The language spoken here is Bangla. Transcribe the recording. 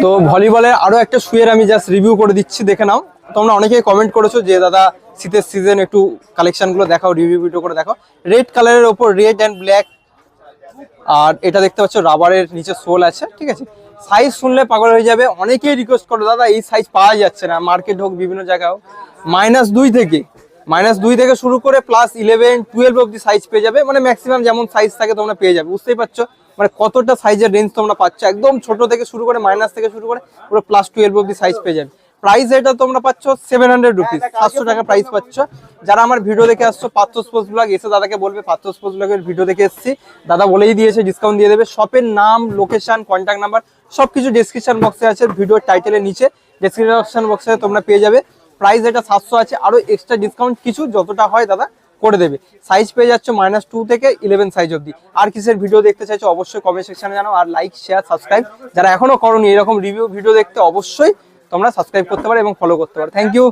তো ভলিবলের আরো একটা শুয়ের আমি জাস্ট রিভিউ করে দিচ্ছি, দেখে নাও। তোমরা অনেকেই কমেন্ট করেছো যে দাদা শীতের সিজন একটু কালেকশন গুলো দেখাও, রিভিউ ভিডিও করে দেখাও। রেড কালারের ওপর রেড অ্যান্ড ব্ল্যাক, আর এটা দেখতে পাচ্ছ রাবারের নিচে সোল আছে, ঠিক আছে। সাইজ শুনলে পাগল হয়ে যাবে, অনেকেই রিকোয়েস্ট করো দাদা এই সাইজ পাওয়া যাচ্ছে না, মার্কেট হোক বিভিন্ন জায়গায় হোক। -2 থেকে শুরু করে +11-12 অব্দি সাইজ পেয়ে যাবে, মানে ম্যাক্সিমাম যেমন সাইজ থাকে তোমরা পেয়ে যাবে। বুঝতেই পারছো মানে কতটা সাইজের রেঞ্জ তোমরা পাচ্ছ, একদম ছোট থেকে শুরু করে মাইনাস থেকে শুরু করে পুরো +12 অব্দি সাইজ পেয়ে যাবে। প্রাইস এটা তোমরা পাচ্ছ 700 রুপিস, 700 টাকা প্রাইস পাচ্ছ। যারা আমার ভিডিও দেখে আসছো পার্থ স্পোর্টস ব্লগ, এসে দাদাকে বলবে পার্থ স্পোর্টস ব্লগের ভিডিও দেখে এসেছি, দাদা বলেই দিয়েছে ডিসকাউন্ট দিয়ে দেবে। শপের নাম, লোকেশন, কন্ট্যাক্ট নাম্বার সবকিছু ডেসক্রিপশন বক্সে আছে, ভিডিওর টাইটেলের নিচে ডেসক্রিপশন বক্সে তোমরা পেয়ে যাবে। প্রাইস এটা 700 আছে, আরো এক্সট্রা ডিসকাউন্ট কিছু যতটা হয় দাদা করে দেবে। সাইজ পেয়ে যাচ্ছে -2 থেকে 11 সাইজ অবধি। আর কিসের ভিডিও দেখতে চাইছো অবশ্যই কমেন্ট সেকশনে জানাও। আর লাইক, শেয়ার, সাবস্ক্রাইব যারা এখনো করোনি এরকম রিভিউ ভিডিও দেখতে অবশ্যই তোমরা সাবস্ক্রাইব করতে পারো এবং ফলো করতে পারো। Thank you.